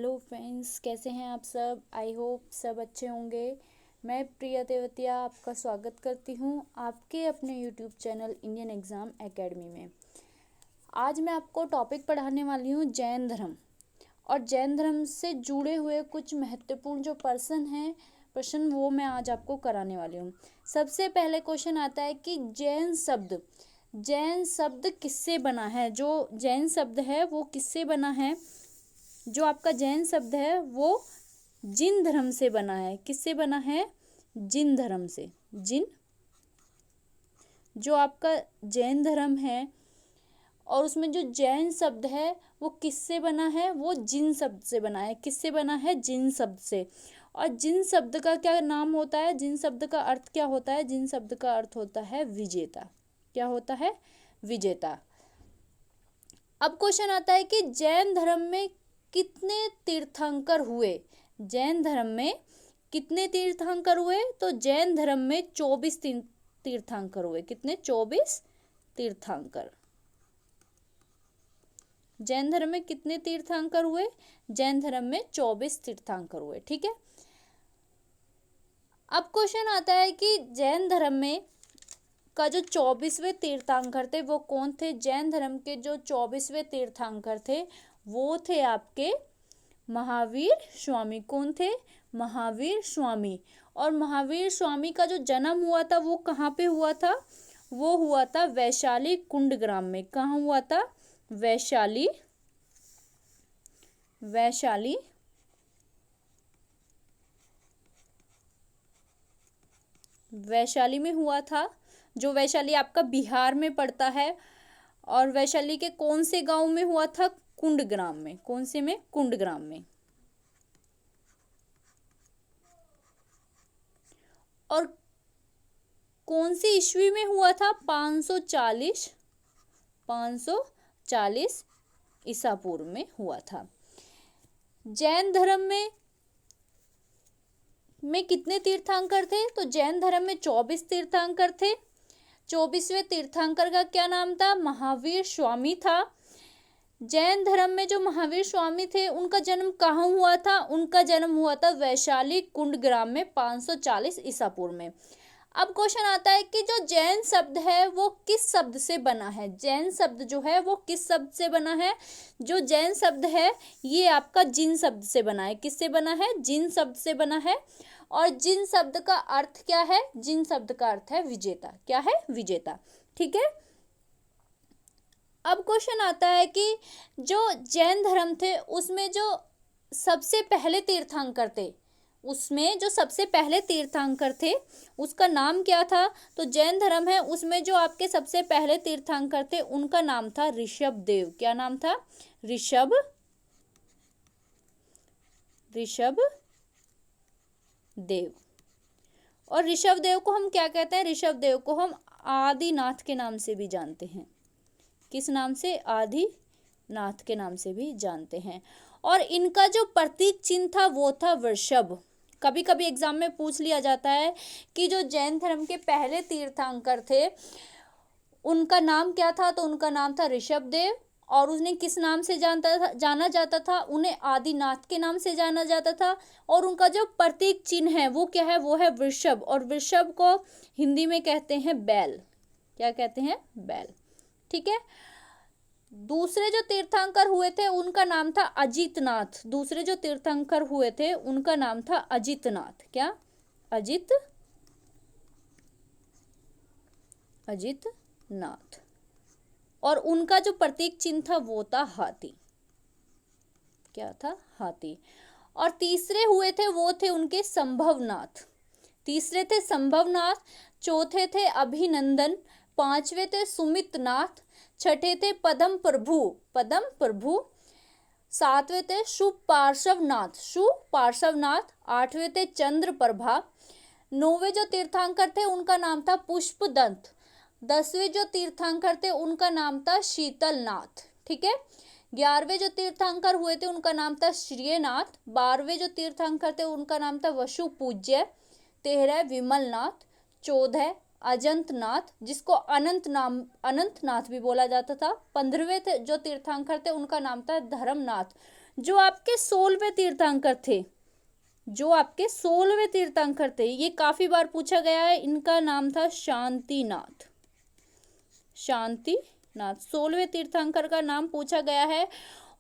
Hello friends, कैसे हैं आप सब। आई होप सब अच्छे होंगे। मैं प्रिया तेवतिया आपका स्वागत करती हूं आपके अपने YouTube channel Indian exam academy में। आज मैं आपको टॉपिक पढ़ाने वाली हूं जैन धर्म, और जैन धर्म से जुड़े हुए कुछ महत्वपूर्ण जो प्रश्न वो मैं आज आपको कराने वाली हूँ। सबसे पहले क्वेश्चन आता है कि जैन शब्द किससे बना है। जो जैन शब्द है वो किससे बना है। जो आपका जैन शब्द है वो जिन धर्म से बना है। किससे बना है? जिन धर्म से। जिन, जो आपका जैन धर्म है और उसमें जो जैन शब्द है वो किससे बना है? वो जिन शब्द से बना है। किससे बना है? जिन शब्द से। और जिन शब्द का क्या नाम होता है? जिन शब्द का अर्थ क्या होता है? जिन शब्द का अर्थ होता है विजेता। क्या होता है? विजेता। अब क्वेश्चन आता है कि जैन धर्म में कितने तीर्थंकर हुए। जैन धर्म में कितने तीर्थंकर हुए? तो जैन धर्म में 24 तीर्थंकर हुए। कितने? 24 तीर्थंकर। जैन धर्म में कितने तीर्थंकर हुए? जैन धर्म में 24 तीर्थंकर हुए। ठीक है। अब क्वेश्चन आता है कि जैन धर्म में का जो 24वें तीर्थंकर थे वो कौन थे। जैन धर्म के जो 24वें तीर्थंकर थे वो थे आपके महावीर स्वामी। कौन थे? महावीर स्वामी। और महावीर स्वामी का जो जन्म हुआ था वो कहाँ पे हुआ था? वो हुआ था वैशाली कुंड ग्राम में। कहाँ हुआ था? वैशाली में हुआ था। जो वैशाली आपका बिहार में पड़ता है। और वैशाली के कौन से गांव में हुआ था? कुंड ग्राम में। कौन से में? कुंड ग्राम में। और कौन सी ईस्वी में हुआ था? 540 ईसा पूर्व में हुआ था। जैन धर्म में कितने तीर्थंकर थे? तो जैन धर्म में 24 तीर्थंकर थे। 24वें तीर्थंकर का क्या नाम था? महावीर स्वामी था। जैन धर्म में जो महावीर स्वामी थे उनका जन्म कहाँ हुआ था? उनका जन्म हुआ था वैशाली कुंड ग्राम में 540 ईसा पूर्व में। अब क्वेश्चन आता है कि जो जैन शब्द है वो किस शब्द से बना है। जैन शब्द जो है वो किस शब्द से बना है? जो जैन शब्द है ये आपका जिन शब्द से बना है। किससे बना है? जिन शब्द से बना है। और जिन शब्द का अर्थ क्या है? जिन शब्द का अर्थ है विजेता। क्या है? विजेता। ठीक है। अब क्वेश्चन आता है कि जो जैन धर्म थे उसमें जो सबसे पहले तीर्थंकर थे उसका नाम क्या था? तो जैन धर्म है उसमें जो आपके सबसे पहले तीर्थंकर थे उनका नाम था ऋषभ देव। क्या नाम था? ऋषभ देव। और ऋषभ देव को हम क्या कहते हैं? ऋषभ देव को हम आदिनाथ के नाम से भी जानते हैं। किस नाम से? आदिनाथ के नाम से भी जानते हैं। और इनका जो प्रतीक चिन्ह था वो था वृषभ। कभी कभी एग्जाम में पूछ लिया जाता है कि जो जैन धर्म के पहले तीर्थंकर थे उनका नाम क्या था? तो उनका नाम था ऋषभ देव। और उन्हें किस नाम से जाना जाता था? उन्हें आदिनाथ के नाम से जाना जाता था। और उनका जो प्रतीक चिन्ह है वो क्या है? वो है वृषभ। और वृषभ को हिंदी में कहते हैं बैल। क्या कहते हैं? बैल। ठीक है। दूसरे जो तीर्थंकर हुए थे उनका नाम था अजितनाथ। दूसरे जो तीर्थंकर हुए थे उनका नाम था अजितनाथ। क्या? अजितनाथ। और उनका जो प्रतीक चिन्ह था वो था हाथी। क्या था? हाथी। और तीसरे हुए थे वो थे उनके संभवनाथ। तीसरे थे संभवनाथ। चौथे थे अभिनंदन। पांचवे थे सुमितनाथ। छठे थे पदम प्रभु। सातवें थे सुपार्श्वनाथ। आठवें थे चंद्र प्रभा। नौवें जो तीर्थंकर थे उनका नाम था पुष्पदंत। 10वें जो तीर्थंकर थे उनका नाम था शीतलनाथ। ठीक है। 11वें जो तीर्थंकर हुए थे उनका नाम था श्रीनाथ। 12वें जो तीर्थंकर थे उनका नाम था वसु पूज्य। 13 विमलनाथ। 14 अजंतनाथ, जिसको अनंतनाथ भी बोला जाता था। 15वें जो तीर्थंकर थे उनका नाम था धर्मनाथ, जो आपके 16वें तीर्थंकर थे, जो आपके 16वें तीर्थंकर थे, ये काफी बार पूछा गया है, इनका नाम था शांतिनाथ। शांतिनाथ 16वें तीर्थंकर का नाम पूछा गया है।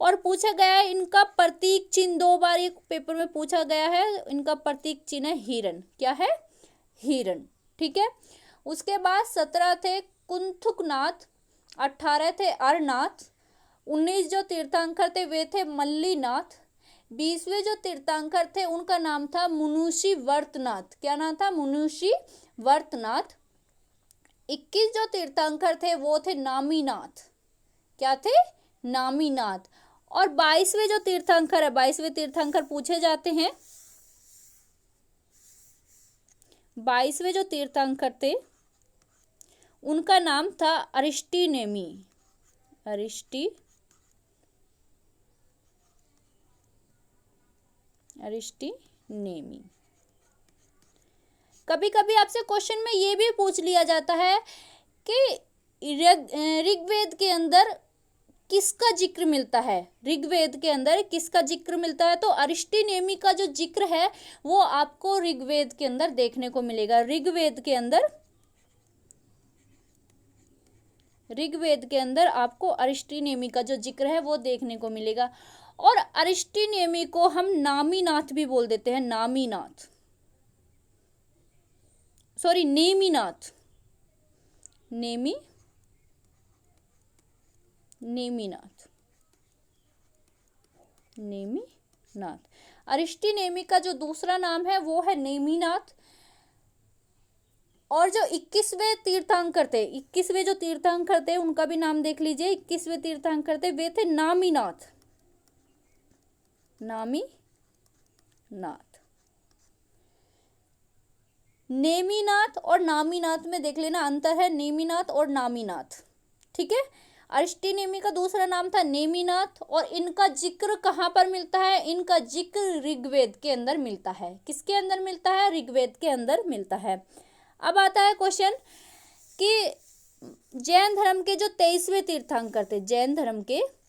और पूछा गया है इनका प्रतीक चिन्ह, 2 बार एक पेपर में पूछा गया है। इनका प्रतीक चिन्ह है हिरण। क्या है? हिरण। ठीक है। उसके बाद 17 थे कुंथुकनाथ, 18 थे अरनाथ, 19 जो तीर्थंकर थे वे थे मल्लीनाथ, 20वें जो तीर्थंकर थे उनका नाम था मुनुषी वर्तनाथ। क्या नाम था? मुनुषी वर्तनाथ। 21 जो तीर्थंकर थे वो थे नामीनाथ। क्या थे? नामीनाथ। और 22वें जो तीर्थंकर है, 22वें तीर्थंकर पूछे जाते हैं। 22वें जो तीर्थंकर थे उनका नाम था अरिस्टीनेमी। अरिस्टीनेमी। कभी कभी आपसे क्वेश्चन में ये भी पूछ लिया जाता है कि ऋग्वेद के अंदर किसका जिक्र मिलता है, ऋग्वेद के अंदर किसका जिक्र मिलता है। तो अरिस्टीनेमी का जो जिक्र है वो आपको ऋग्वेद के अंदर देखने को मिलेगा। ऋग्वेद के अंदर आपको अरिस्टीनेमी का जो जिक्र है वो देखने को मिलेगा। और अरिस्टीनेमी को हम नामीनाथ भी बोल देते हैं। नेमीनाथ। अरिस्टीनेमी का जो दूसरा नाम है वो है नेमिनाथ। और जो 21वें तीर्थंकर थे, 21वें जो तीर्थंकर थे उनका भी नाम देख लीजिए। 21वें तीर्थंकर थे वे थे नामीनाथ। नेमिनाथ और नामीनाथ में देख लेना अंतर है, नेमिनाथ और नामीनाथ। ठीक है। अरिस्टीनेमी का दूसरा नाम था नेमिनाथ। और इनका जिक्र कहाँ पर मिलता है? इनका जिक्र ऋग्वेद के अंदर मिलता है। किसके अंदर मिलता है? ऋग्वेद के अंदर मिलता है। अब आता है क्वेश्चन कि जैन धर्म के जो 23वें तीर्थंकर थे, जैन धर्म के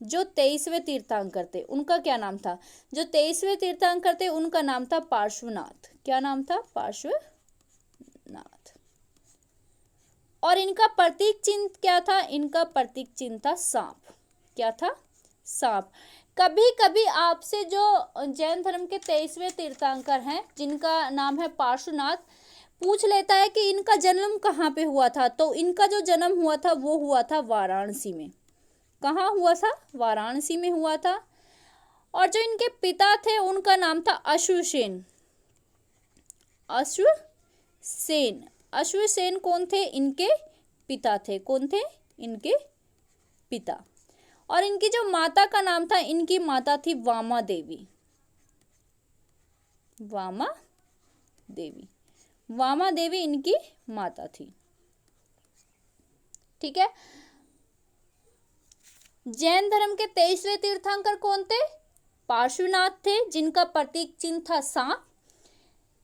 जो 23वें तीर्थंकर थे उनका क्या नाम था? जो 23वें तीर्थंकर थे उनका नाम था पार्श्वनाथ। क्या नाम था? पार्श्वनाथ। और इनका प्रतीक चिन्ह क्या था? इनका प्रतीक चिन्ह था सांप। क्या था? सांप। कभी कभी आपसे जो जैन धर्म के 23वें तीर्थंकर हैं जिनका नाम है पार्श्वनाथ, पूछ लेता है कि इनका जन्म कहाँ पे हुआ था। तो इनका जो जन्म हुआ था वो हुआ था वाराणसी में। कहाँ हुआ था? वाराणसी में हुआ था। और जो इनके पिता थे उनका नाम था अश्वसेन। अश्वसेन कौन थे? इनके पिता थे। कौन थे? इनके पिता। और इनकी जो माता का नाम था, इनकी माता थी वामा देवी। वामा देवी इनकी माता थी। ठीक है। जैन धर्म के 23वें तीर्थंकर कौन थे? पार्श्वनाथ थे, जिनका प्रतीक चिन्ह था सांप।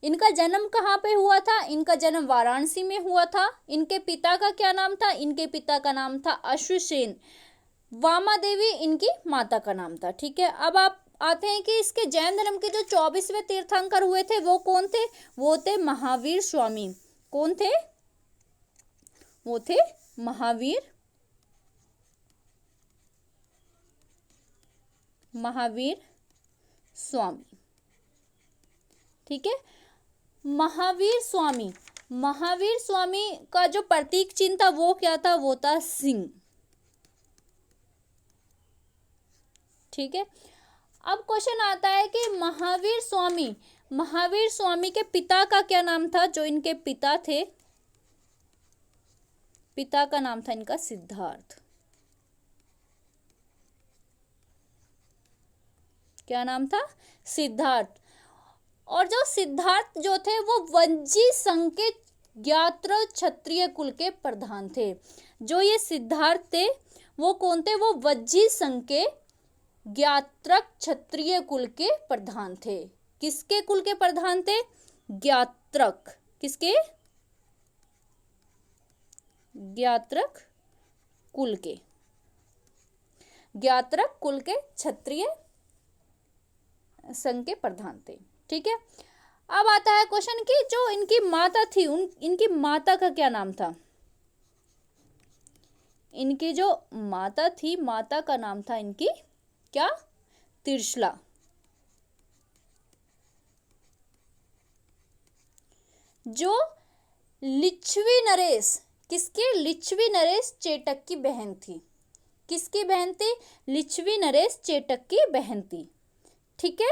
इनका जन्म कहाँ पे हुआ था? इनका जन्म वाराणसी में हुआ था। इनके पिता का क्या नाम था? इनके पिता का नाम था अश्वसेन। वामा देवी इनकी माता का नाम था। ठीक है। अब आप आते हैं कि इसके जैन धर्म के जो 24वें तीर्थंकर हुए थे वो कौन थे? वो थे महावीर स्वामी। कौन थे? वो थे महावीर स्वामी। ठीक है। महावीर स्वामी का जो प्रतीक चिन्ह था वो क्या था? वो था सिंह। ठीक है। अब क्वेश्चन आता है कि महावीर स्वामी के पिता का क्या नाम था? जो इनके पिता थे, पिता का नाम था इनका सिद्धार्थ। क्या नाम था? सिद्धार्थ। और जो सिद्धार्थ जो थे वो वज्जी संघ के ज्ञात्र क्षत्रिय कुल के प्रधान थे। जो ये सिद्धार्थ थे वो कौन थे? वो वज्जी संघ के ज्ञात्रक क्षत्रिय कुल के प्रधान थे। किसके कुल के प्रधान थे? ज्ञात्रक। किसके? ज्ञात्रक कुल के क्षत्रिय संघ के प्रधान थे। ठीक है, अब आता है क्वेश्चन कि जो इनकी माता थी इनकी माता का क्या नाम था। इनकी जो माता थी, माता का नाम था इनकी क्या, तिरसला। जो लिच्छवी नरेश, किसकी, लिच्छवी नरेश चेटक की बहन थी। किसकी बहन थी, लिच्छवी नरेश चेटक की बहन थी। ठीक है,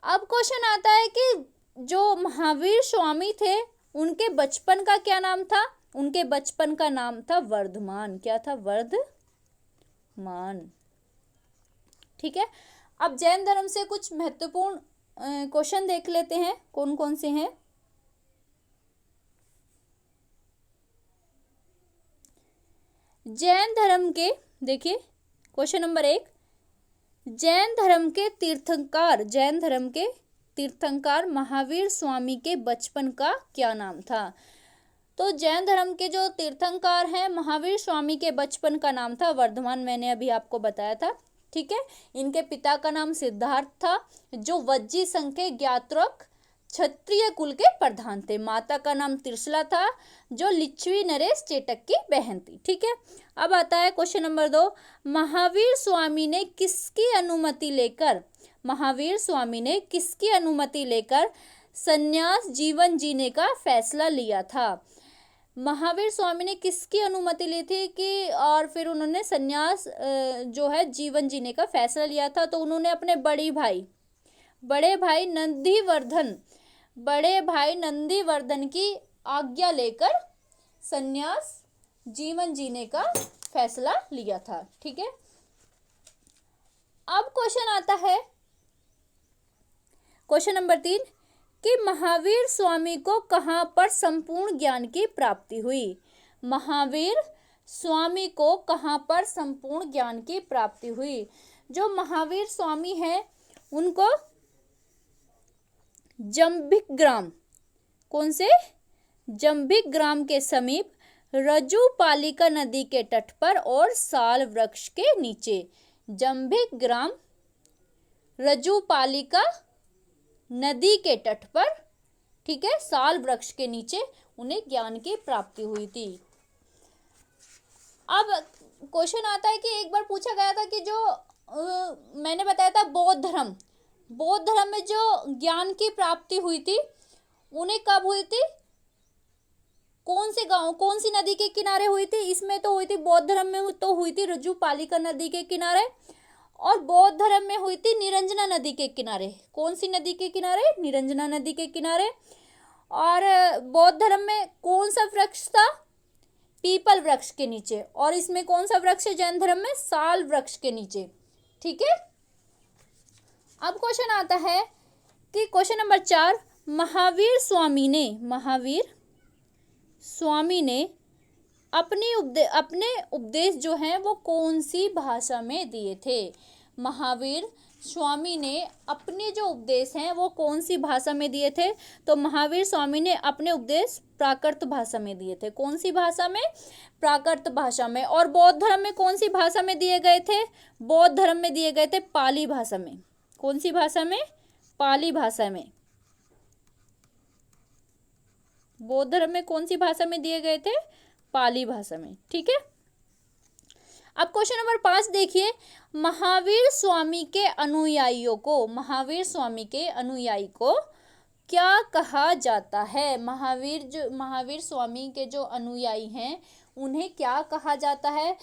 अब क्वेश्चन आता है कि जो महावीर स्वामी थे उनके बचपन का क्या नाम था। उनके बचपन का नाम था वर्धमान। क्या था, वर्धमान। ठीक है, अब जैन धर्म से कुछ महत्वपूर्ण क्वेश्चन देख लेते हैं, कौन कौन से हैं। जैन धर्म के, देखिए क्वेश्चन नंबर 1, जैन धर्म के तीर्थंकर महावीर स्वामी के बचपन का क्या नाम था। तो जैन धर्म के जो तीर्थंकर हैं महावीर स्वामी के बचपन का नाम था वर्धमान, मैंने अभी आपको बताया था। ठीक है, इनके पिता का नाम सिद्धार्थ था, जो वज्जी संघ के ज्ञात्रक क्षत्रिय कुल के प्रधान थे। माता का नाम तिरसला था, जो लिच्छवी नरेश चेटक की बहन थी। ठीक है, अब आता है क्वेश्चन नंबर 2, महावीर स्वामी ने किसकी अनुमति लेकर संन्यास जीवन जीने का फैसला लिया था। महावीर स्वामी ने किसकी अनुमति ली थी कि और फिर उन्होंने संन्यास जो है जीवन जीने का फैसला लिया था। तो उन्होंने अपने बड़े भाई नंदीवर्धन की आज्ञा लेकर संन्यास जीवन जीने का फैसला लिया था। ठीक है, अब क्वेश्चन आता है क्वेश्चन नंबर 3 कि महावीर स्वामी को कहां पर संपूर्ण ज्ञान की प्राप्ति हुई। महावीर स्वामी को कहां पर संपूर्ण ज्ञान की प्राप्ति हुई। जो महावीर स्वामी हैं उनको जंभिक ग्राम के समीप रजुपालिका नदी के तट पर और साल वृक्ष के नीचे। जंभिक ग्राम रजुपालिका नदी के तट पर, ठीक है, साल वृक्ष के नीचे उन्हें ज्ञान की प्राप्ति हुई थी। अब क्वेश्चन आता है कि एक बार पूछा गया था कि जो मैंने बताया था बौद्ध धर्म में जो ज्ञान की प्राप्ति हुई थी उन्हें कब हुई थी, कौन सी नदी के किनारे हुई थी। इसमें तो हुई थी बौद्ध धर्म में तो हुई थी रजुपालिका नदी के किनारे, और बौद्ध धर्म में हुई थी निरंजना नदी के किनारे। कौन सी नदी के किनारे, निरंजना नदी के किनारे। और बौद्ध धर्म में कौन सा वृक्ष था, पीपल वृक्ष के नीचे। और इसमें कौन सा वृक्ष है जैन धर्म में, साल वृक्ष के नीचे। ठीक है, अब क्वेश्चन आता है कि क्वेश्चन नंबर 4, महावीर स्वामी ने अपने उपदेश जो हैं वो कौन सी भाषा में दिए थे। महावीर स्वामी ने अपने जो उपदेश हैं वो कौन सी भाषा में दिए थे। तो महावीर स्वामी ने अपने उपदेश प्राकृत भाषा में दिए थे। कौन सी भाषा में, प्राकृत भाषा में। और बौद्ध धर्म में कौन सी भाषा में दिए गए थे, बौद्ध धर्म में दिए गए थे पाली भाषा में। कौन सी भाषा में, पाली भाषा में। बौद्ध धर्म में कौन सी भाषा में दिए गए थे, पाली भाषा में। ठीक है, अब क्वेश्चन नंबर 5 देखिए, महावीर स्वामी के अनुयायी को क्या कहा जाता है। महावीर स्वामी के जो अनुयायी हैं उन्हें क्या कहा जाता है।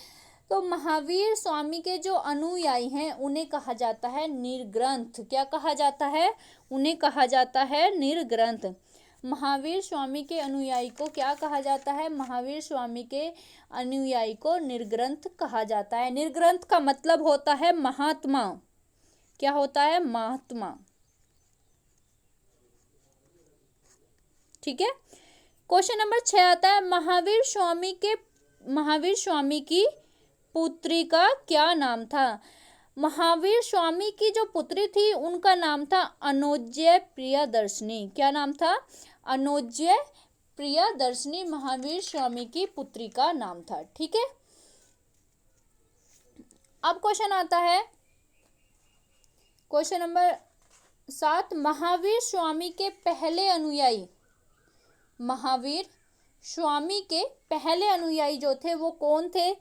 तो महावीर स्वामी के जो अनुयायी हैं उन्हें कहा जाता है निर्ग्रंथ। क्या कहा जाता है, उन्हें कहा जाता है निर्ग्रंथ। महावीर स्वामी के अनुयायी को क्या कहा जाता है, महावीर स्वामी के अनुयायी को निर्ग्रंथ कहा जाता है। निर्ग्रंथ का मतलब होता है महात्मा। क्या होता है, महात्मा। ठीक है, क्वेश्चन नंबर 6 आता है, महावीर स्वामी की पुत्री का क्या नाम था। महावीर स्वामी की जो पुत्री थी उनका नाम था अनोज्य प्रियदर्शनी। क्या नाम था, अनोज्य प्रियदर्शनी महावीर स्वामी की पुत्री का नाम था। ठीक है, अब क्वेश्चन आता है क्वेश्चन नंबर 7, महावीर स्वामी के पहले अनुयायी, महावीर स्वामी के पहले अनुयायी जो थे वो कौन थे?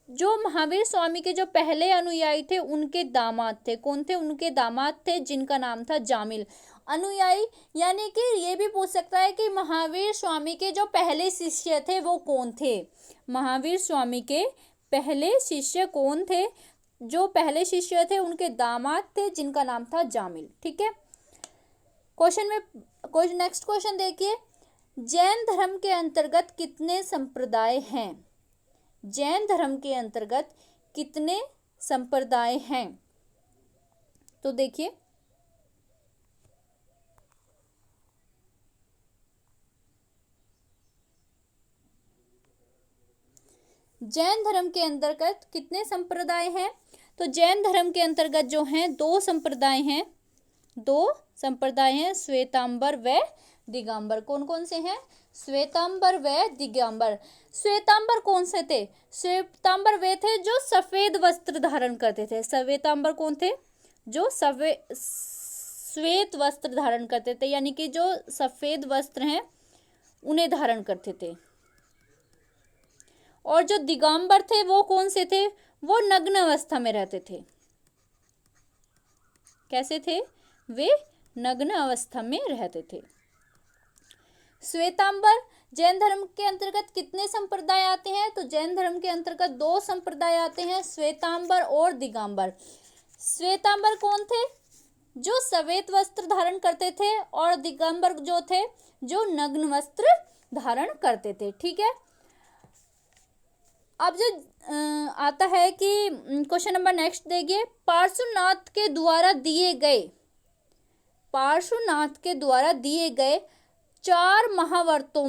जो महावीर स्वामी के जो पहले अनुयायी थे उनके दामाद थे। कौन थे? उनके दामाद थे जिनका नाम था जामिल। अनुयायी यानी कि ये भी पूछ सकता है कि महावीर स्वामी के जो पहले शिष्य थे वो कौन थे? महावीर स्वामी के पहले शिष्य कौन थे? जो पहले शिष्य थे उनके दामाद थे जिनका नाम था जामिल। ठीक है, नेक्स्ट क्वेश्चन देखिए, जैन धर्म के अंतर्गत कितने संप्रदाय हैं? जैन धर्म के अंतर्गत कितने संप्रदाय हैं? तो देखिए, जैन धर्म के अंतर्गत कितने संप्रदाय हैं? तो जैन धर्म के अंतर्गत जो हैं दो संप्रदाय हैं, श्वेतांबर व दिगंबर। कौन कौन से हैं? श्वेतांबर व दिगंबर। श्वेतांबर कौन से थे? श्वेतांबर वे थे जो सफेद वस्त्र धारण करते थे। श्वेतांबर कौन थे? जो श्वेत वस्त्र धारण करते थे, यानी कि जो सफेद वस्त्र हैं उन्हें धारण करते थे। और जो दिगंबर थे वो कौन से थे? वो नग्न अवस्था में रहते थे। कैसे थे? वे नग्न अवस्था में रहते थे। श्वेतांबर जैन धर्म के अंतर्गत कितने संप्रदाय आते हैं? तो जैन धर्म के अंतर्गत दो संप्रदाय आते हैं, श्वेतांबर और दिगंबर। श्वेतांबर कौन थे? जो सफेद वस्त्र धारण करते थे, और दिगंबर जो थे जो नग्न वस्त्र धारण करते थे। ठीक है, अब जो आता है कि क्वेश्चन नंबर नेक्स्ट देखिए, पार्श्वनाथ के द्वारा दिए गए चार महावर्तों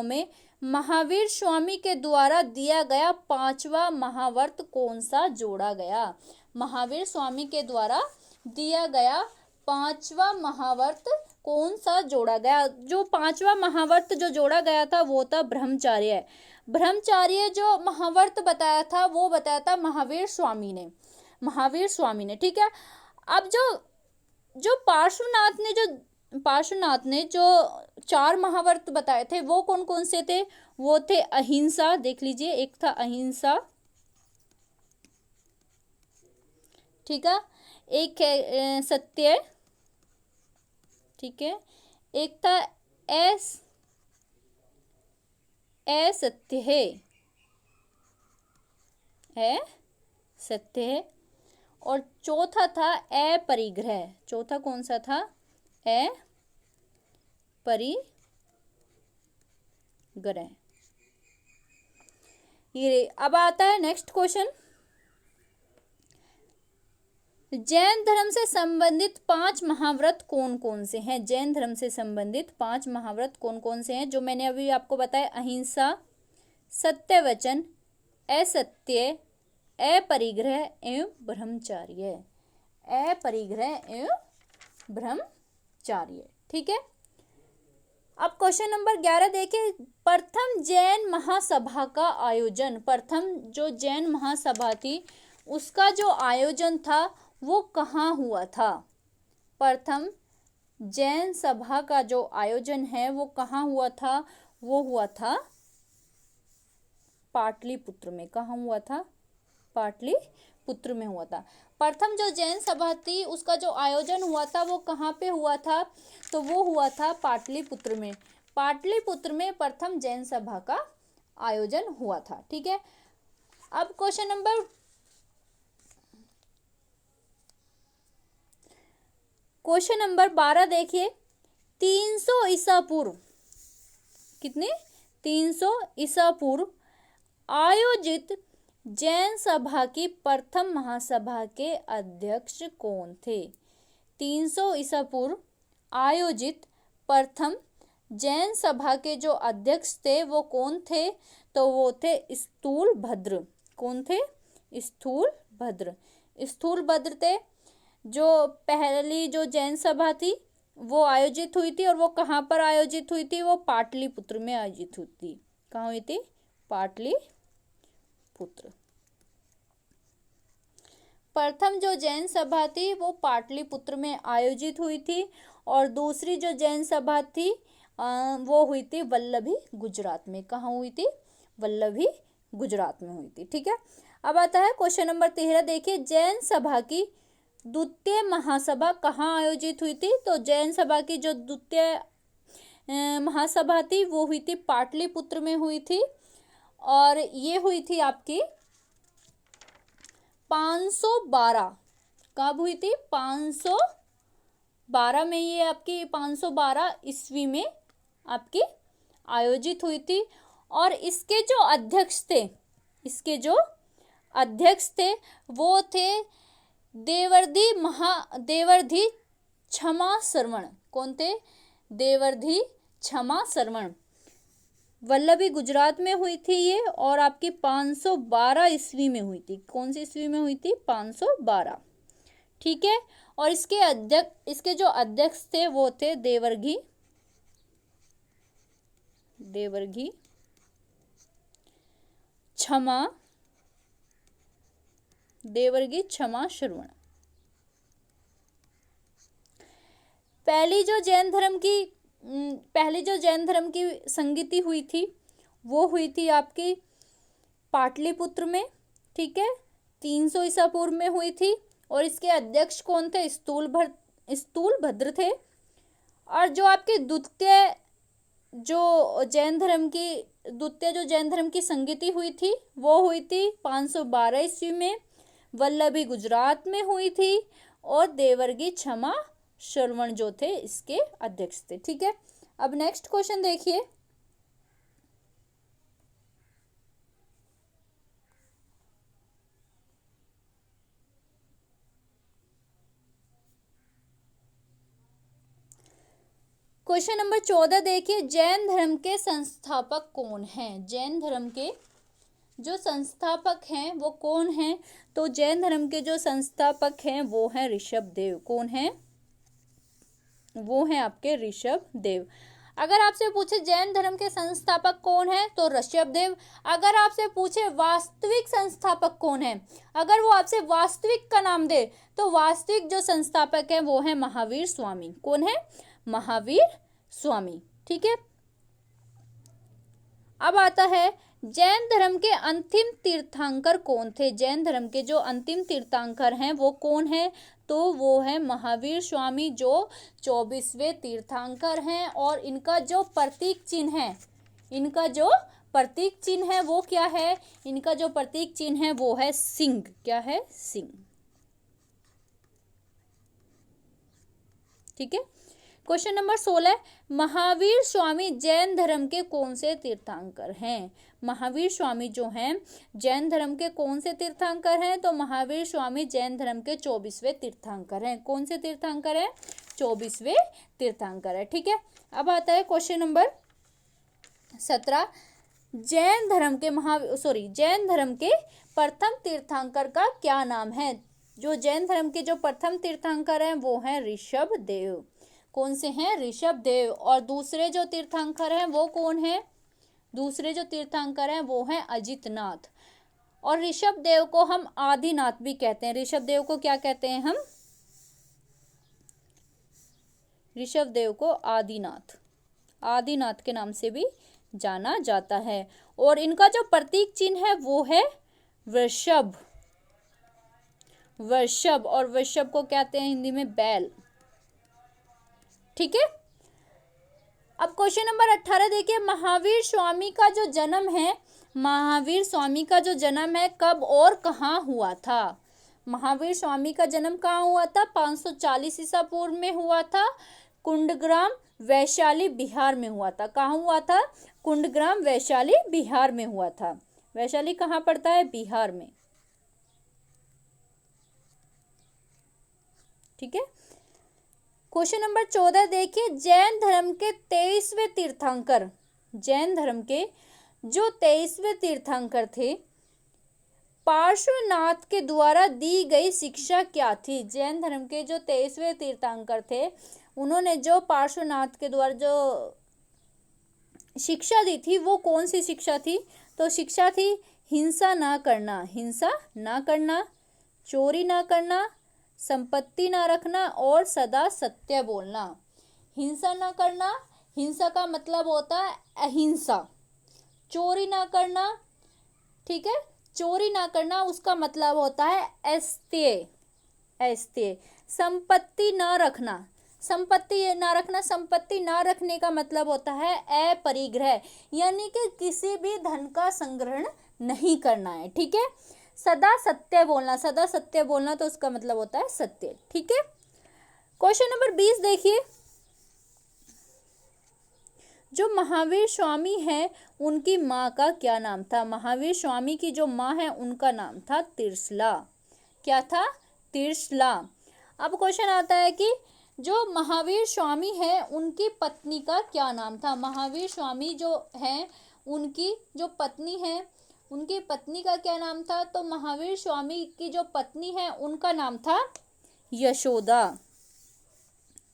में महावीर स्वामी के द्वारा दिया गया पांचवा महावर्त कौन सा जोड़ा गया? महावीर स्वामी के द्वारा दिया गया पांचवा महावर्त कौन सा जोड़ा गया? जो पांचवा महावर्त जो जोड़ा गया था वो था ब्रह्मचर्य। ब्रह्मचर्य जो महावर्त बताया था वो बताया था महावीर स्वामी ने। ठीक है, अब जो पार्श्वनाथ ने जो चार महावर्त बताए थे वो कौन कौन से थे? वो थे अहिंसा, देख लीजिए, एक था अहिंसा, ठीक है, एक है सत्य, ठीक है, एक था सत्य है, और चौथा था अपरिग्रह। चौथा कौन सा था? अपरिग्रह। ये अब आता है नेक्स्ट क्वेश्चन, जैन धर्म से संबंधित 5 महाव्रत कौन कौन से हैं? जैन धर्म से संबंधित 5 महाव्रत कौन कौन से हैं? जो मैंने अभी आपको बताया, अहिंसा, सत्य वचन, असत्य, अपरिग्रह एवं ब्रह्मचर्य। ठीक है, अब क्वेश्चन नंबर 11 देखिए, प्रथम जैन महासभा का आयोजन। प्रथम जो जैन महासभा थी उसका जो आयोजन था वो कहाँ हुआ था? प्रथम जैन सभा का जो आयोजन है वो कहाँ हुआ था? वो हुआ था पाटलिपुत्र में। कहाँ हुआ था? पाटलिपुत्र में हुआ था। प्रथम जो जैन सभा थी उसका जो आयोजन हुआ था वो कहाँ पे हुआ था? तो वो हुआ था पाटलिपुत्र में। पाटलिपुत्र में प्रथम जैन सभा का आयोजन हुआ था। ठीक है, अब क्वेश्चन नंबर 12 देखिए, 300 ईसा पूर्व, कितने? 300 ईसा पूर्व आयोजित जैन सभा की प्रथम महासभा के अध्यक्ष कौन थे? 300 ईसा पूर्व आयोजित प्रथम जैन सभा के जो अध्यक्ष थे वो कौन थे? तो वो थे स्थूलभद्र। कौन थे? स्थूलभद्र थे। जो पहली जो जैन सभा थी वो आयोजित हुई थी, और वो कहाँ पर आयोजित हुई थी? वो पाटलिपुत्र में आयोजित हुई थी। कहाँ हुई थी? पाटलिपुत्र। प्रथम जो जैन सभा थी वो पाटलिपुत्र में आयोजित हुई थी, और दूसरी जो जैन सभा थी वो हुई थी वल्लभी गुजरात में। कहाँ हुई थी? वल्लभी गुजरात में हुई थी। ठीक है, अब आता है क्वेश्चन नंबर 13। देखिए, जैन सभा की द्वितीय महासभा कहाँ आयोजित हुई थी? तो जैन सभा की जो द्वितीय महासभा थी वो हुई थी पाटलिपुत्र में हुई थी, और ये हुई थी आपकी 512। कब हुई थी? 512 में, ये आपकी 512 ईस्वी में आपकी आयोजित हुई थी। और इसके जो अध्यक्ष थे वो थे देवर्धि क्षमा श्रवण। कौन थे? देवर्धि क्षमा श्रवण। वल्लभी गुजरात में हुई थी ये, और आपकी 512 ईस्वी में हुई थी। कौन सी ईस्वी में हुई थी? 512। ठीक है, और इसके जो अध्यक्ष थे वो थे देवर्घी क्षमा श्रवण। पहली जो जैन धर्म की संगति हुई थी वो हुई थी आपकी पाटलिपुत्र में। ठीक है, 300 ईसा पूर्व में हुई थी, और इसके अध्यक्ष कौन थे? स्थूलभद्र थे। और जो आपके द्वितीय जो जैन धर्म की संगति हुई थी वो हुई थी 512 ईस्वी में, वल्लभी गुजरात में हुई थी, और देवर्घी क्षमा श्रवण जो थे इसके अध्यक्ष थे। ठीक है, अब नेक्स्ट क्वेश्चन देखिए। क्वेश्चन नंबर 14 देखिए, जैन धर्म के संस्थापक कौन हैं? जैन धर्म के जो संस्थापक हैं वो कौन हैं? तो जैन धर्म के जो संस्थापक हैं वो हैं ऋषभदेव। कौन है? वो हैं आपके ऋषभदेव। अगर आपसे पूछे जैन धर्म के संस्थापक कौन है तो ऋषभदेव। अगर आपसे पूछे वास्तविक संस्थापक कौन है, अगर वो आपसे वास्तविक का नाम दे तो वास्तविक जो संस्थापक है वो है महावीर स्वामी। कौन है? महावीर स्वामी। ठीक है, अब आता है जैन धर्म के अंतिम तीर्थंकर कौन थे? जैन धर्म के जो अंतिम तीर्थंकर हैं वो कौन है? तो वो है महावीर स्वामी, जो 24वें तीर्थंकर हैं। और इनका जो प्रतीक चिन्ह है वो क्या है? इनका जो प्रतीक चिन्ह है वो है सिंह। क्या है? सिंह। ठीक है, क्वेश्चन नंबर 16, महावीर स्वामी जैन धर्म के कौन से तीर्थंकर हैं? महावीर स्वामी जो हैं जैन धर्म के कौन से तीर्थंकर हैं? तो महावीर स्वामी जैन धर्म के 24वें तीर्थंकर हैं। कौन से तीर्थंकर हैं? 24वें तीर्थंकर है। ठीक है, अब आता है क्वेश्चन नंबर 17, जैन धर्म के प्रथम तीर्थंकर का क्या नाम है? जो जैन धर्म के जो प्रथम तीर्थंकर हैं वो हैं ऋषभदेव। कौन से हैं? ऋषभदेव। और दूसरे जो तीर्थंकर हैं वो कौन है? दूसरे जो तीर्थंकर हैं वो हैं अजितनाथ। और ऋषभदेव को हम आदिनाथ भी कहते हैं। ऋषभदेव को क्या कहते हैं हम? ऋषभदेव को आदिनाथ के नाम से भी जाना जाता है। और इनका जो प्रतीक चिन्ह है वो है वृषभ। और वृषभ को कहते हैं हिंदी में बैल। ठीक है, अब क्वेश्चन नंबर 18 देखिए, महावीर स्वामी का जो जन्म है कब और कहाँ हुआ था? महावीर स्वामी का जन्म कहाँ हुआ था? 540 ईसा पूर्व में हुआ था। कुंडग्राम वैशाली बिहार में हुआ था। कहाँ हुआ था? कुंडग्राम वैशाली बिहार में हुआ था। वैशाली कहाँ पड़ता है? बिहार में। ठीक है, क्वेश्चन नंबर 14 देखिए, जैन धर्म के 23वें तीर्थंकर थे, पार्श्वनाथ के द्वारा दी गई शिक्षा क्या थी? जैन धर्म के जो 23वें तीर्थंकर थे उन्होंने जो पार्श्वनाथ के द्वारा जो शिक्षा दी थी वो कौन सी शिक्षा थी? तो शिक्षा थी हिंसा ना करना। चोरी ना करना, संपत्ति ना रखना और सदा सत्य बोलना। हिंसा ना करना, हिंसा का मतलब होता है अहिंसा। चोरी ना करना, ठीक है, चोरी ना करना उसका मतलब होता है अस्तेय, अस्तेय। संपत्ति ना रखना, संपत्ति ना रखना, संपत्ति ना रखने का मतलब होता है अपरिग्रह, यानी कि किसी भी धन का संग्रहण नहीं करना है, ठीक है। सदा सत्य बोलना, सदा सत्य बोलना तो उसका मतलब होता है सत्य, ठीक है। क्वेश्चन नंबर 20 देखिए, जो महावीर स्वामी है उनकी माँ का क्या नाम था? महावीर स्वामी की जो माँ है उनका नाम था त्रिशला। क्या था? त्रिशला। अब क्वेश्चन आता है कि जो महावीर स्वामी है उनकी पत्नी का क्या नाम था? महावीर स्वामी जो है उनकी जो पत्नी है, उनकी पत्नी का क्या नाम था? तो महावीर स्वामी की जो पत्नी है उनका नाम था यशोदा।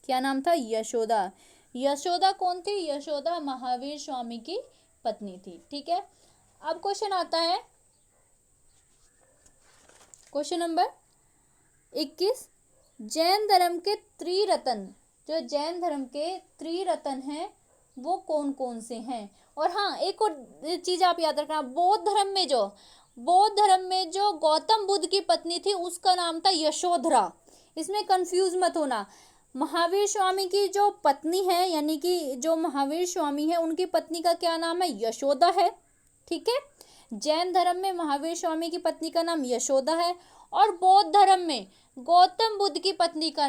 क्या नाम था? यशोदा। यशोदा कौन थी? यशोदा महावीर स्वामी की पत्नी थी, ठीक है। अब क्वेश्चन आता है क्वेश्चन नंबर 21, जैन धर्म के त्रिरत्न, जो जैन धर्म के त्रिरत्न हैं वो कौन कौन से हैं? और हाँ, एक और चीज आप याद रखना, बौद्ध धर्म में जो गौतम बुद्ध की पत्नी थी उसका नाम था यशोधरा। इसमें कंफ्यूज मत होना। महावीर स्वामी की जो पत्नी है, यानी कि जो महावीर स्वामी है उनकी पत्नी का क्या नाम है? यशोदा है, ठीक है। जैन धर्म में महावीर स्वामी की पत्नी का नाम यशोदा है, और बौद्ध धर्म में गौतम बुद्ध की पत्नी का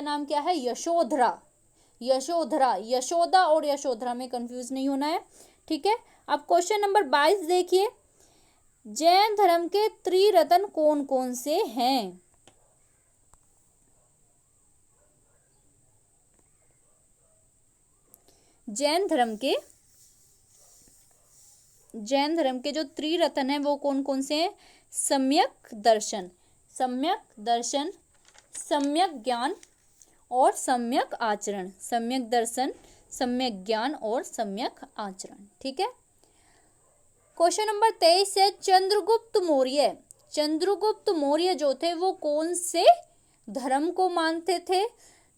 नाम क्या है? यशोधरा। यशोधरा, यशोदा और यशोधरा में कंफ्यूज नहीं होना है, ठीक है। अब क्वेश्चन नंबर 22 देखिए, जैन धर्म के त्रिरत्न कौन कौन से हैं? जैन धर्म के जो त्रिरत्न हैं वो कौन कौन से हैं? सम्यक दर्शन, सम्यक ज्ञान और सम्यक आचरण। सम्यक दर्शन, सम्यक ज्ञान और सम्यक आचरण, ठीक है। क्वेश्चन नंबर 23 है, चंद्रगुप्त मौर्य जो थे वो कौन से धर्म को मानते थे?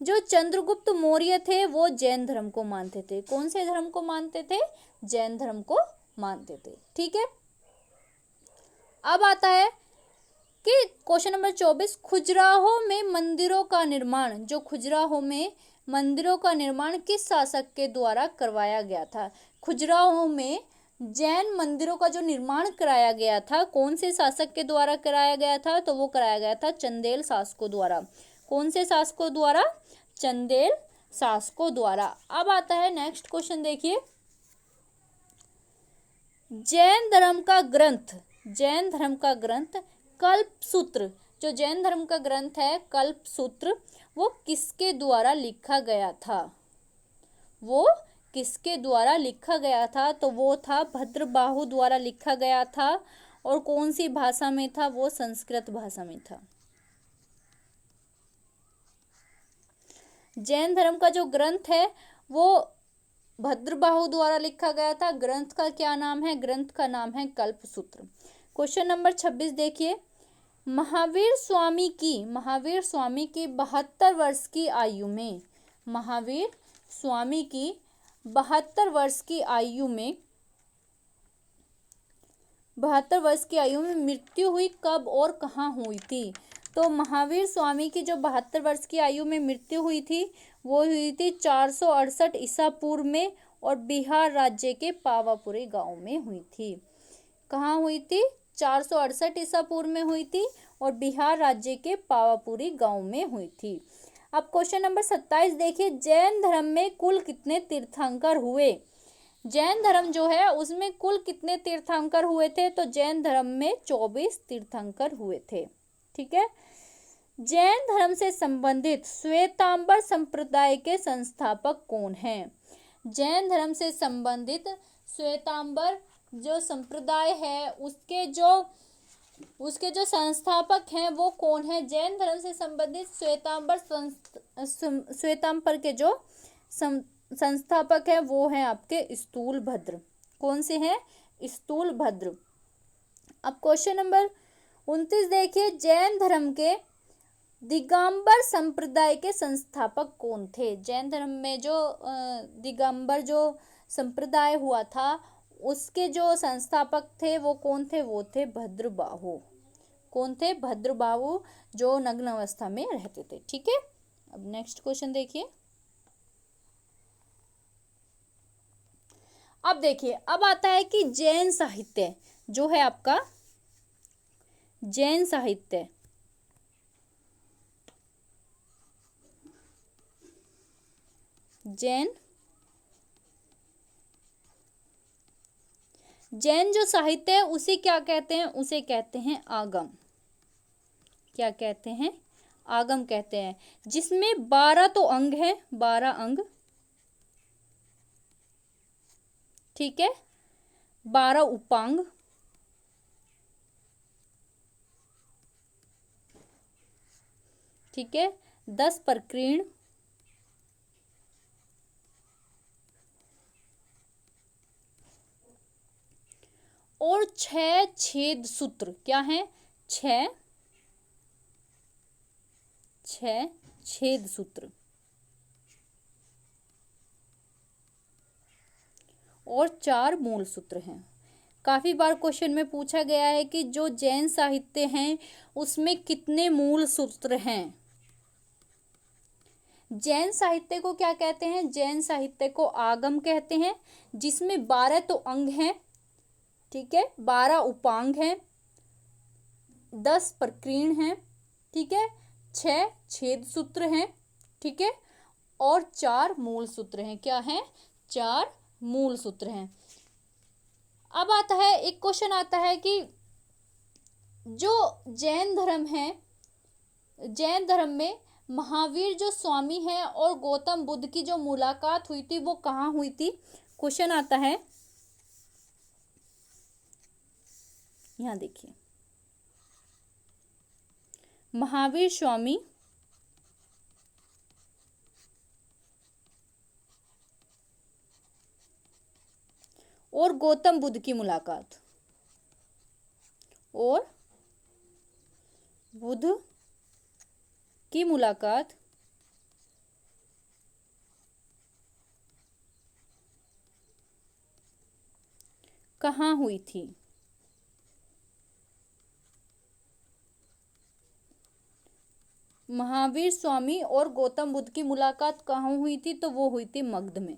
जो चंद्रगुप्त मौर्य थे वो जैन धर्म को मानते थे। कौन से धर्म को मानते थे? जैन धर्म को मानते थे, ठीक है। अब आता है कि क्वेश्चन नंबर 24, खजुराहो में मंदिरों का निर्माण किस शासक के द्वारा करवाया गया था? खजुराहो में जैन मंदिरों का जो निर्माण कराया गया था कौन से शासक के द्वारा कराया गया था? तो वो कराया गया था चंदेल शासकों द्वारा। कौन से शासकों द्वारा? चंदेल शासकों द्वारा। अब आता है नेक्स्ट क्वेश्चन, देखिए, जैन धर्म का ग्रंथ कल्पसूत्र, जो जैन धर्म का ग्रंथ है कल्पसूत्र, वो किसके द्वारा लिखा गया था? तो वो था भद्रबाहु द्वारा लिखा गया था। और कौन सी भाषा में था? वो संस्कृत भाषा में था। जैन धर्म का जो ग्रंथ है वो भद्रबाहु द्वारा लिखा गया था। ग्रंथ का क्या नाम है? ग्रंथ का नाम है कल्पसूत्र। क्वेश्चन नंबर 26 देखिए, महावीर स्वामी की 72 वर्ष की आयु में, महावीर स्वामी की 72 वर्ष की आयु में 72 वर्ष की आयु में मृत्यु हुई कब और कहाँ हुई थी? तो महावीर स्वामी की जो 72 वर्ष की आयु में मृत्यु हुई थी वो हुई थी 468 ईसा पूर्व में, और बिहार राज्य के पावापुरी गांव में हुई थी। कहाँ हुई थी? 468 ईसा पूर्व में हुई थी और बिहार राज्य के पावापुरी गांव में हुई थी। अब क्वेश्चन नंबर 27 देखिए, जैन धर्म में कुल कितने तीर्थंकर हुए? जैन धर्म जो है उसमें कुल कितने तीर्थंकर हुए थे? तो जैन धर्म में 24 तीर्थंकर हुए थे, ठीक है। जैन धर्म से संबंधित श्वेतांबर संप्रदाय के संस्थापक कौन हैं? जैन धर्म से संबंधित श्वेतांबर जो संप्रदाय है उसके जो संस्थापक हैं वो कौन है? जैन धर्म से संबंधित श्वेतांबर के जो संस्थापक हैं वो हैं आपके स्थूलभद्र। कौन से हैं? स्थूलभद्र। अब क्वेश्चन नंबर 29 देखिए, जैन धर्म के दिगंबर संप्रदाय के संस्थापक कौन थे? जैन धर्म में जो दिगंबर जो संप्रदाय हुआ था उसके जो संस्थापक थे वो कौन थे? वो थे भद्रबाहु। कौन थे? भद्रबाहु, जो नग्न अवस्था में रहते थे। ठीक है, अब नेक्स्ट क्वेश्चन देखिए। अब देखिए, अब आता है कि जैन साहित्य जो है आपका, जैन साहित्य जैन जो साहित्य है उसे क्या कहते हैं? उसे कहते हैं आगम। क्या कहते हैं? आगम कहते हैं। जिसमें 12 तो अंग है, 12 अंग, ठीक है, 12 उपांग, ठीक है, 10 प्रकीर्ण, और 6 छेद सूत्र। क्या है? 6 छेद सूत्र और 4 मूल सूत्र हैं। काफी बार क्वेश्चन में पूछा गया है कि जो जैन साहित्य हैं उसमें कितने मूल सूत्र हैं। जैन साहित्य को क्या कहते हैं? जैन साहित्य को आगम कहते हैं, जिसमें 12 तो अंग हैं, ठीक है, 12 उपांग हैं, 10 प्रकीर्ण हैं, ठीक है, 6 छेद सूत्र हैं, ठीक है, और 4 मूल सूत्र हैं। क्या हैं? 4 मूल सूत्र हैं। अब आता है एक क्वेश्चन आता है कि जो जैन धर्म है, जैन धर्म में महावीर जो स्वामी हैं और गौतम बुद्ध की जो मुलाकात हुई थी वो कहाँ हुई थी? क्वेश्चन आता है, यहां देखिए, महावीर स्वामी और गौतम बुद्ध की मुलाकात, और बुद्ध की मुलाकात कहाँ हुई थी? महावीर स्वामी और गौतम बुद्ध की मुलाकात कहाँ हुई थी? तो वो हुई थी मगध में।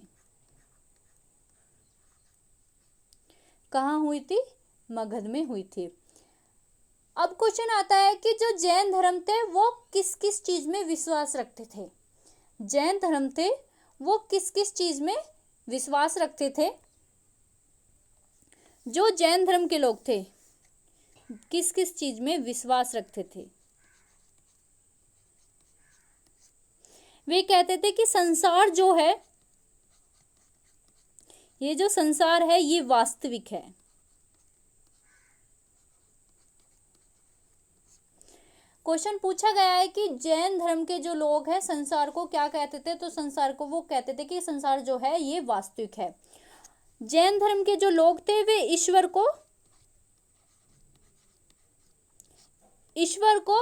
कहाँ हुई थी? मगध में हुई थी। अब क्वेश्चन आता है कि जो जैन धर्म थे वो किस किस चीज में विश्वास रखते थे? जैन धर्म थे वो किस किस चीज में विश्वास रखते थे? जो जैन धर्म के लोग थे किस किस चीज में विश्वास रखते थे? वे कहते थे कि संसार जो है, ये जो संसार है ये वास्तविक है। क्वेश्चन पूछा गया है कि जैन धर्म के जो लोग हैं संसार को क्या कहते थे? तो संसार को वो कहते थे कि संसार जो है ये वास्तविक है। जैन धर्म के जो लोग थे वे ईश्वर को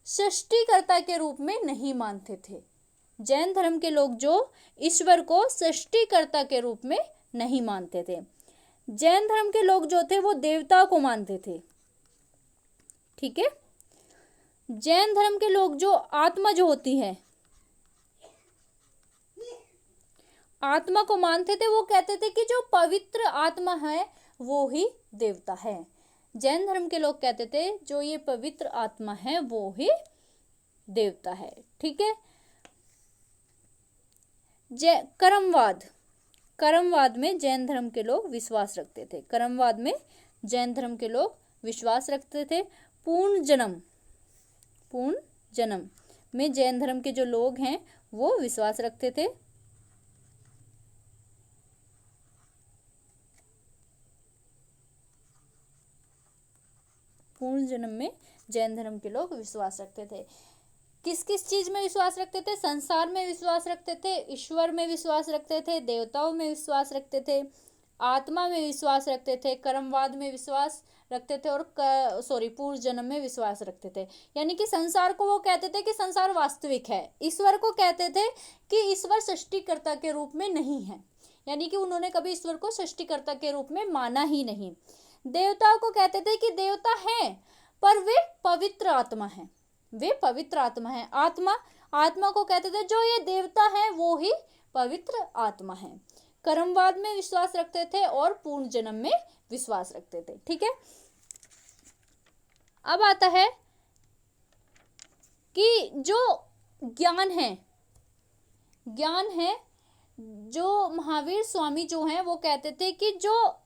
सृष्टिकर्ता के रूप में नहीं मानते थे। जैन धर्म के लोग जो ईश्वर को सृष्टिकर्ता के रूप में नहीं मानते थे। जैन धर्म के लोग जो थे वो देवता को मानते थे, ठीक है। जैन धर्म के लोग जो आत्मा जो होती है, आत्मा को मानते थे। वो कहते थे कि जो पवित्र आत्मा है वो ही देवता है। जैन धर्म के लोग कहते थे जो ये पवित्र आत्मा है वो ही देवता है, ठीक है। कर्मवाद में जैन धर्म के लोग विश्वास रखते थे। कर्मवाद में जैन धर्म के लोग विश्वास रखते थे। पूर्ण जन्म में जैन धर्म के जो लोग हैं वो विश्वास रखते थे। पूर्ण जन्म में जैन धर्म के लोग विश्वास रखते थे। किस किस चीज में विश्वास रखते थे? संसार में विश्वास रखते थे, ईश्वर में विश्वास रखते थे, देवताओं में विश्वास रखते थे, आत्मा में विश्वास रखते थे, कर्मवाद में विश्वास रखते थे और पूर्व जन्म में विश्वास रखते थे। यानी कि संसार को वो कहते थे कि संसार वास्तविक है, ईश्वर को कहते थे कि ईश्वर सृष्टिकर्ता के रूप में नहीं है, यानी कि उन्होंने कभी ईश्वर को सृष्टिकर्ता के रूप में माना ही नहीं। देवताओं को कहते थे कि देवता हैं पर वे पवित्र आत्मा हैं, वे पवित्र आत्मा है। आत्मा को कहते थे जो ये देवता है वो ही पवित्र आत्मा है। कर्मवाद में विश्वास रखते थे और पूर्ण जन्म में विश्वास रखते थे। ठीक है, अब आता है कि जो ज्ञान है, जो महावीर स्वामी जो हैं वो कहते थे कि जो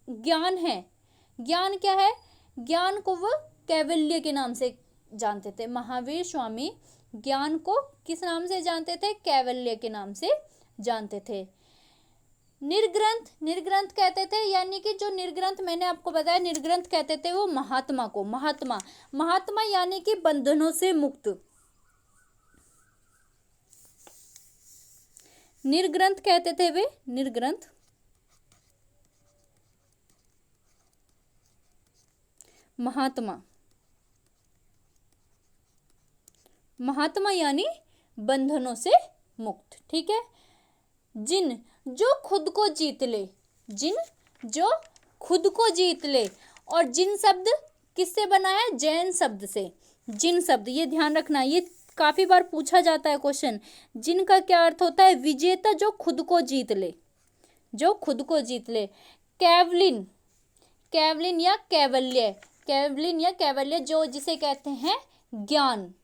ज्ञान है, ज्ञान क्या है, ज्ञान को वो कैवल्य के नाम से जानते थे। महावीर स्वामी ज्ञान को किस नाम से जानते थे, कैवल्य के नाम से जानते थे। निर्ग्रंथ कहते थे, यानी कि जो निर्ग्रंथ मैंने आपको बताया, निर्ग्रंथ कहते थे वो महात्मा को, महात्मा यानी कि बंधनों से मुक्त, निर्ग्रंथ कहते थे वे, निर्ग्रंथ। महात्मा यानी बंधनों से मुक्त। ठीक है, जिन जो खुद को जीत ले, जिन जो खुद को जीत ले, और जिन शब्द किससे बना है, जैन शब्द से। जिन शब्द, ये ध्यान रखना, ये काफी बार पूछा जाता है क्वेश्चन। जिन का क्या अर्थ होता है, विजेता जो खुद को जीत ले, जो खुद को जीत ले। कैवलिन या कैवल्य जो जिसे कहते हैं ज्ञान,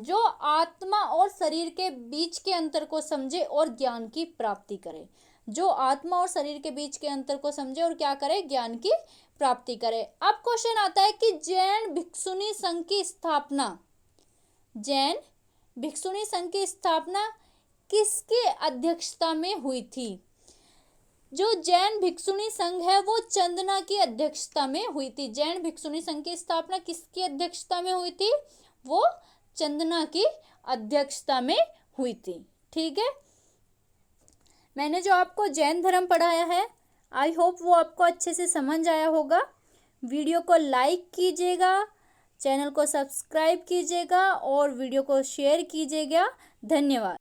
जो आत्मा और शरीर के बीच के अंतर को समझे और ज्ञान की प्राप्ति करे, जो आत्मा और शरीर के बीच के अंतर को समझे और क्या करे, ज्ञान की प्राप्ति करे। अब क्वेश्चन आता है कि जैन भिक्षुणी संघ की स्थापना किसके अध्यक्षता में हुई थी? जो जैन भिक्षुणी संघ है वो चंदना की अध्यक्षता में हुई थी। जैन भिक्षुणी संघ की स्थापना किसकी अध्यक्षता में हुई थी? वो चंदना की अध्यक्षता में हुई थी। ठीक है, मैंने जो आपको जैन धर्म पढ़ाया है, आई होप वो आपको अच्छे से समझ आया होगा। वीडियो को लाइक कीजिएगा, चैनल को सब्सक्राइब कीजिएगा और वीडियो को शेयर कीजिएगा। धन्यवाद।